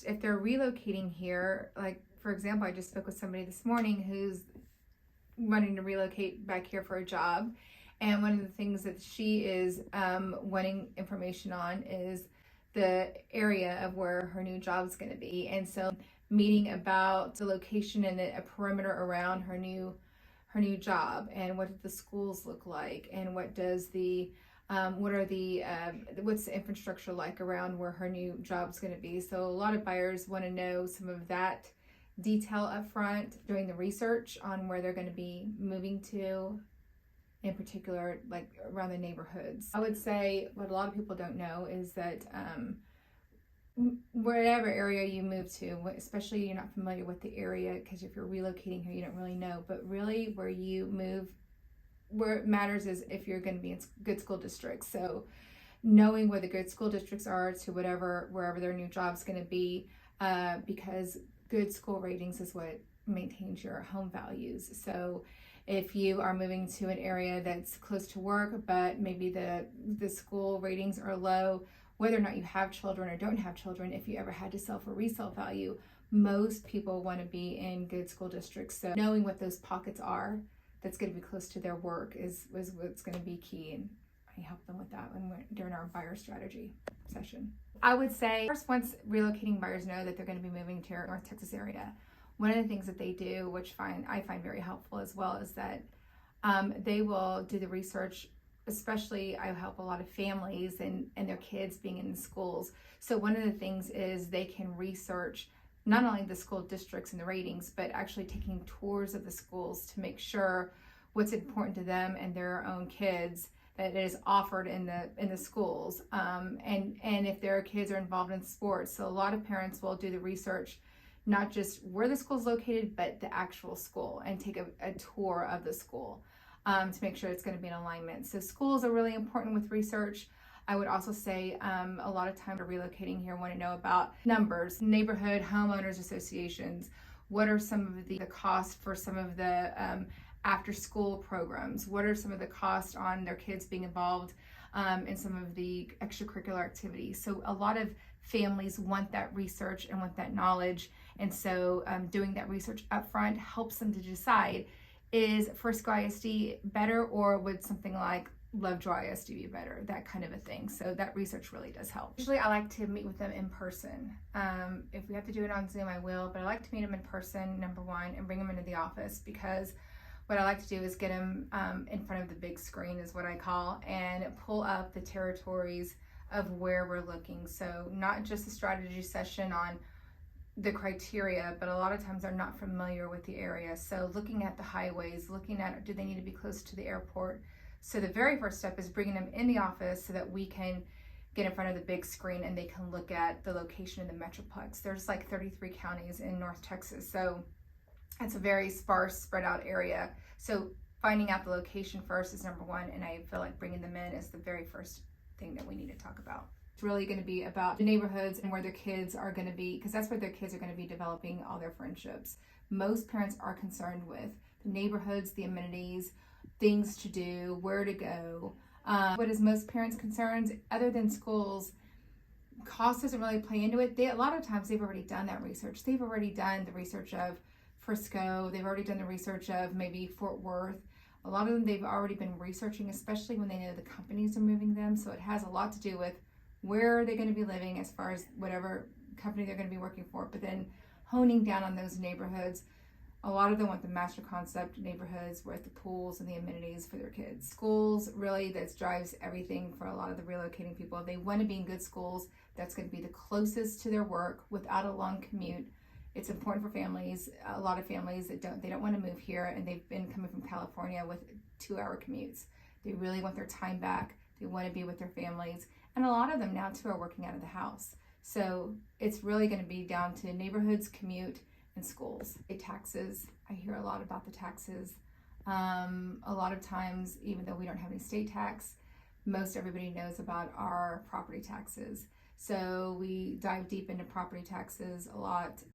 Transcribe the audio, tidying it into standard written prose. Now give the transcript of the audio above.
if they're relocating here, like for example, I just spoke with somebody this morning who's wanting to relocate back here for a job. And one of the things that she is wanting information on is the area of where her new job is going to be. And so meeting about the location and a perimeter around her new job, and what do the schools look like, and what's the infrastructure like around where her new job is going to be. So a lot of buyers want to know some of that detail up front, doing the research on where they're going to be moving to, in particular, like around the neighborhoods. I would say what a lot of people don't know is that whatever area you move to, especially you're not familiar with the area, because if you're relocating here, you don't really know, but really where you move, where it matters is if you're going to be in good school districts. So knowing where the good school districts are to wherever their new job's going to be, because good school ratings is what maintains your home values. So if you are moving to an area that's close to work, but maybe the school ratings are low, whether or not you have children or don't have children, if you ever had to sell for resale value, most people want to be in good school districts. So knowing what those pockets are that's going to be close to their work is what's going to be key. And I help them with that during our buyer strategy session. I would say first, once relocating buyers know that they're going to be moving to our North Texas area, one of the things that they do, which I find very helpful as well, is that they will do the research. Especially, I help a lot of families and their kids being in the schools. So one of the things is they can research not only the school districts and the ratings, but actually taking tours of the schools to make sure what's important to them and their own kids, that it is offered in the schools. And if their kids are involved in sports. So a lot of parents will do the research, not just where the school is located, but the actual school, and take a tour of the school to make sure it's going to be in alignment. So schools are really important with research. I would also say a lot of time relocating here want to know about numbers, neighborhood homeowners associations. What are some of the costs for some of the after school programs? What are some of the costs on their kids being involved in some of the extracurricular activities? So a lot of families want that research and want that knowledge. And so doing that research upfront helps them to decide, is Frisco ISD better, or would something like Lovejoy ISD be better? That kind of a thing. So that research really does help. Usually I like to meet with them in person. If we have to do it on Zoom, I will, but I like to meet them in person, number one, and bring them into the office, because what I like to do is get them in front of the big screen, is what I call, and pull up the territories of where we're looking. So not just a strategy session on the criteria, but a lot of times they're not familiar with the area. So looking at the highways, looking at, do they need to be close to the airport? So the very first step is bringing them in the office so that we can get in front of the big screen and they can look at the location in the Metroplex. There's like 33 counties in North Texas. So it's a very sparse, spread out area. So finding out the location first is number one. And I feel like bringing them in is the very first thing that we need to talk about. It's really going to be about the neighborhoods and where their kids are going to be, because that's where their kids are going to be developing all their friendships. Most parents are concerned with the neighborhoods, the amenities, things to do, where to go. What is most parents' concerns, other than schools? Cost doesn't really play into it. A lot of times they've already done that research. They've already done the research of Frisco. They've already done the research of maybe Fort Worth. A lot of them they've already been researching, especially when they know the companies are moving them. So it has a lot to do with where are they going to be living as far as whatever company they're going to be working for, but then honing down on those neighborhoods. A lot of them want the master concept neighborhoods with the pools and the amenities for their kids. Schools, really, that drives everything for a lot of the relocating people. They want to be in good schools that's going to be the closest to their work without a long commute. It's important for families. A lot of families that don't want to move here, and they've been coming from California with 2-hour commutes. They really want their time back. They want to be with their families. And a lot of them now too are working out of the house. So it's really going to be down to neighborhoods, commute, and schools. Taxes, I hear a lot about the taxes. A lot of times, even though we don't have any state tax, most everybody knows about our property taxes. So we dive deep into property taxes a lot.